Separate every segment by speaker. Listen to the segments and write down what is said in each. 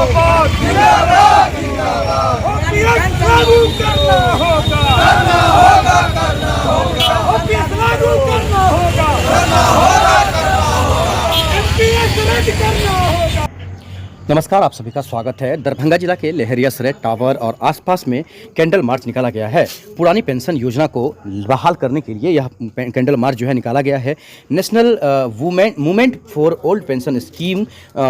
Speaker 1: जिंदाबाद जिंदाबाद जिंदाबाद। ओपीएस लागू करना होगा, करना होगा, करना होगा। ओपीएस लागू करना होगा, करना होगा, करना होगा। एमपीएस रद्द करना होगा।
Speaker 2: नमस्कार, आप सभी का स्वागत है। दरभंगा जिला के लहरियासराय टावर और आसपास में कैंडल मार्च निकाला गया है। पुरानी पेंशन योजना को बहाल करने के लिए यह कैंडल मार्च जो है निकाला गया है। National movement for old pension scheme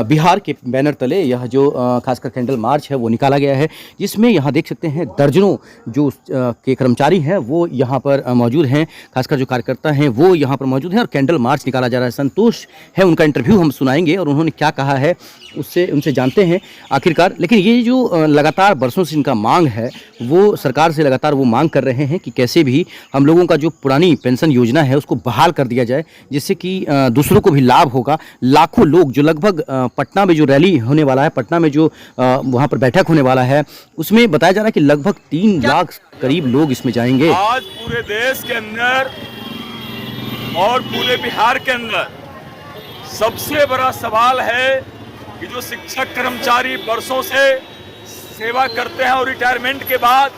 Speaker 2: Bihar के बैनर तले यह जो खासकर कैंडल मार्च है वो निकाला गया है, जिसमें यहाँ देख सकते हैं दर्जनों जो के कर्मचारी हैं वो यहाँ पर मौजूद हैं, खासकर जो कार्यकर्ता हैं वो यहाँ पर मौजूद हैं और कैंडल मार्च निकाला जा रहा है। संतोष है, उनका इंटरव्यू हम सुनाएंगे और उन्होंने क्या कहा है उनसे जानते हैं आखिरकार। लेकिन ये जो लगातार बरसों से इनका मांग है वो सरकार से लगातार वो मांग कर रहे हैं कि कैसे भी हम लोगों का जो पुरानी पेंशन योजना है उसको बहाल कर दिया जाए, जिससे कि दूसरों को भी लाभ होगा। लाखों लोग जो लगभग पटना में जो रैली होने वाला है, पटना में जो वहाँ पर बैठक होने वाला है, उसमें बताया जा रहा है कि लगभग 3 लाख करीब लोग इसमें जाएंगे।
Speaker 1: आज पूरे देश के अंदर और पूरे बिहार के अंदर सबसे बड़ा सवाल है कि जो शिक्षक कर्मचारी बरसों से सेवा करते हैं और रिटायरमेंट के बाद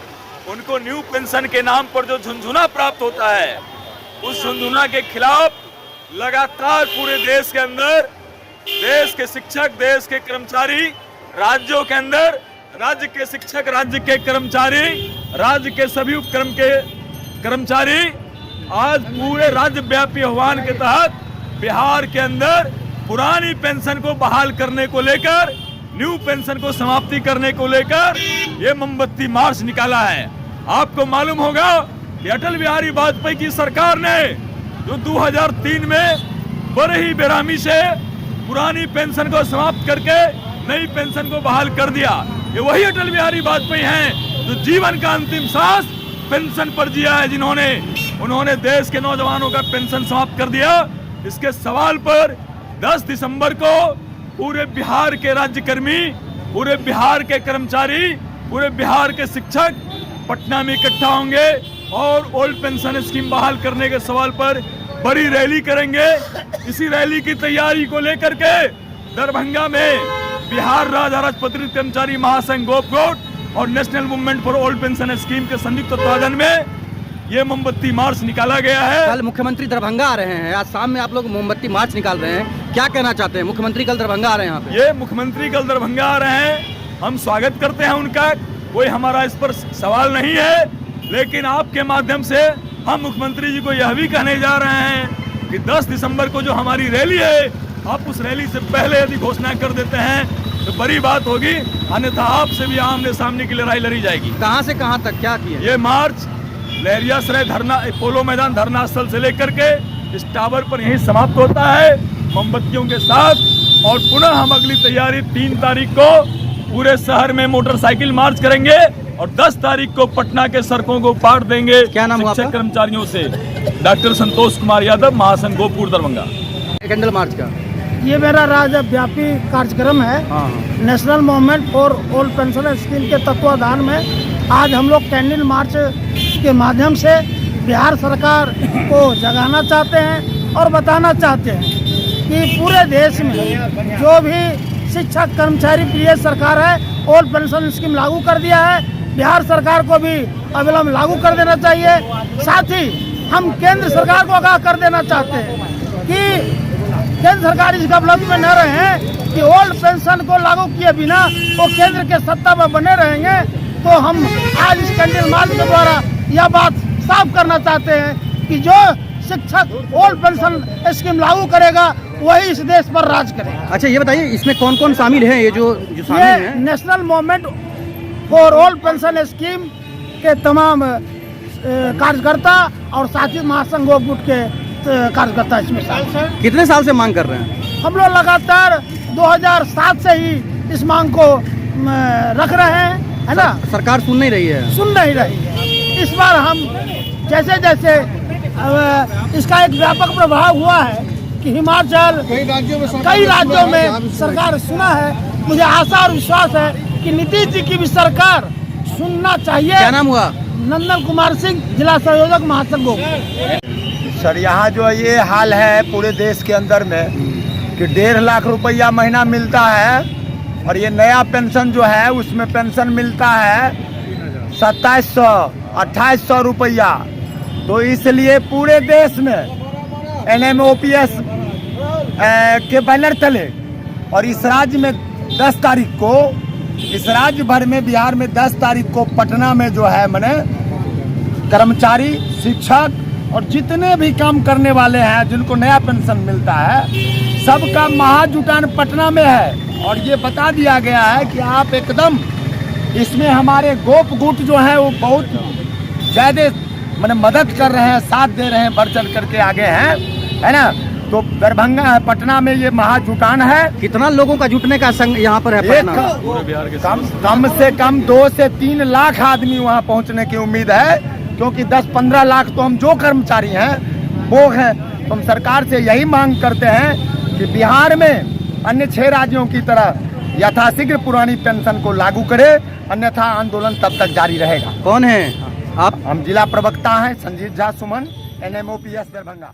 Speaker 1: उनको न्यू पेंशन के नाम पर जो झुनझुना प्राप्त होता है, उस झुनझुना के खिलाफ लगातार पूरे देश के अंदर देश के शिक्षक, देश के कर्मचारी, राज्यों के अंदर राज्य के शिक्षक, राज्य के कर्मचारी, राज्य के सभी उपक्रम के कर्मचारी आज पूरे राज्य व्यापी आह्वान के तहत बिहार के अंदर पुरानी पेंशन को बहाल करने को लेकर, न्यू पेंशन को समाप्ति करने को लेकर ये मोमबत्ती मार्च निकाला है। आपको मालूम होगा कि अटल बिहारी वाजपेयी की सरकार ने जो 2003 में बड़े ही बेरामी से पुरानी पेंशन को समाप्त करके नई पेंशन को बहाल कर दिया, ये वही अटल बिहारी वाजपेयी हैं जो जीवन का अंतिम सांस पेंशन पर जिया है, उन्होंने देश के नौजवानों का पेंशन समाप्त कर दिया। इसके सवाल पर 10 दिसंबर को पूरे बिहार के राज्यकर्मी, पूरे बिहार के कर्मचारी, पूरे बिहार के शिक्षक पटना में इकट्ठा होंगे और ओल्ड पेंशन स्कीम बहाल करने के सवाल पर बड़ी रैली करेंगे। इसी रैली की तैयारी को लेकर के दरभंगा में बिहार राज्य अराजपत्रित कर्मचारी महासंघ गोपगोट और national movement for old pension scheme के संयुक्त तत्वाधान में ये मोमबत्ती मार्च निकाला गया है।
Speaker 2: कल मुख्यमंत्री दरभंगा आ रहे हैं, आज शाम में आप लोग मोमबत्ती मार्च निकाल रहे हैं, क्या कहना चाहते हैं? मुख्यमंत्री कल दरभंगा आ रहे हैं यहाँ पे।
Speaker 1: ये मुख्यमंत्री कल दरभंगा आ रहे हैं, हम स्वागत करते हैं उनका, कोई हमारा इस पर सवाल नहीं है। लेकिन आपके माध्यम से हम मुख्यमंत्री जी को यह भी कहने जा रहे हैं कि 10 दिसंबर को जो हमारी रैली है, आप उस रैली से पहले यदि घोषणा कर देते हैं तो बड़ी बात होगी, अन्यथा आपसे भी आमने सामने की लड़ाई लड़ी जाएगी।
Speaker 2: कहाँ से कहाँ तक क्या किया?
Speaker 1: ये मार्च लहरियासराय धरना पोलो मैदान धरना स्थल से लेकर के इस टावर पर यहीं समाप्त होता है मोमबत्तियों के साथ। और पुनः हम अगली तैयारी 3 तारीख को पूरे शहर में मोटरसाइकिल मार्च करेंगे और 10 तारीख को पटना के सड़कों को पार देंगे।
Speaker 2: क्या नाम हुआ
Speaker 1: शिक्षक कर्मचारियों से? डॉक्टर संतोष कुमार यादव, महासंघ गोपुर दरभंगा।
Speaker 2: कैंडल मार्च का
Speaker 3: ये मेरा राज्य व्यापी कार्यक्रम है। National movement for old pension scheme के तत्वाधान में आज हम लोग कैंडल मार्च के माध्यम से बिहार सरकार को जगाना चाहते हैं और बताना चाहते हैं कि पूरे देश में जो भी शिक्षक कर्मचारी प्रिय सरकार है, ओल्ड पेंशन स्कीम लागू कर दिया है, बिहार सरकार को भी अविलंब लागू कर देना चाहिए। साथ ही हम केंद्र सरकार को आगाह कर देना चाहते हैं कि केंद्र सरकार इस गलत में न रहे कि ओल्ड पेंशन को लागू किए बिना वो केंद्र के सत्ता में बने रहेंगे। तो हम आज इस कैंडल मार्च के द्वारा यह बात साफ करना चाहते हैं कि जो शिक्षक ओल्ड पेंशन स्कीम लागू करेगा वही इस देश पर राज करेगा।
Speaker 2: अच्छा, ये बताइए इसमें कौन कौन शामिल है? ये जो शामिल है
Speaker 3: national movement for old pension scheme के तमाम कार्यकर्ता और साथ ही महासंघ गोपगुट के कार्यकर्ता इसमें।
Speaker 2: कितने साल से मांग कर रहे हैं?
Speaker 3: हम लोग लगातार 2007 से ही इस मांग को रख रहे हैं, है ना।
Speaker 2: सरकार सुन नहीं रही है,
Speaker 3: इस बार हम जैसे जैसे इसका एक व्यापक प्रभाव हुआ है कि हिमाचल कई राज्यों में सरकार सुना है। मुझे आशा और विश्वास है कि नीतीश जी की भी सरकार सुनना चाहिए।
Speaker 2: क्या नाम हुआ?
Speaker 3: नंदन कुमार सिंह, जिला संयोजक महासंघ।
Speaker 4: सर यहाँ जो ये हाल है पूरे देश के अंदर में कि 1.5 लाख रुपया महीना मिलता है और ये नया पेंशन जो है उसमें पेंशन मिलता है 2700 2800 रुपया। तो इसलिए पूरे देश में NMOPS के बैनर तले और इस राज्य में 10 तारीख को, इस राज्य भर में बिहार में 10 तारीख को पटना में जो है मैंने कर्मचारी, शिक्षक और जितने भी काम करने वाले हैं जिनको नया पेंशन मिलता है सबका महाजुटान पटना में है। और ये बता दिया गया है कि आप एकदम इसमें हमारे गोप गुट जो है वो बहुत ज़्यादा मैंने मदद कर रहे हैं, साथ दे रहे हैं, बढ़ चढ़ करके आगे हैं, है ना। तो दरभंगा पटना में ये महाजुटान है।
Speaker 2: कितना लोगों का जुटने का संग यहाँ पर है पटना?
Speaker 4: कम से कम 2 से 3 लाख आदमी वहाँ पहुँचने की उम्मीद है, क्योंकि 10-15 लाख तो हम जो कर्मचारी हैं वो हैं। तो हम सरकार से यही मांग करते हैं कि बिहार में अन्य 6 राज्यों की तरह यथाशीघ्र पुरानी पेंशन को लागू करे, अन्यथा आंदोलन तब तक जारी रहेगा।
Speaker 2: कौन है आप?
Speaker 4: हम जिला प्रवक्ता हैं संजीत झा सुमन, NMOPS दरभंगा।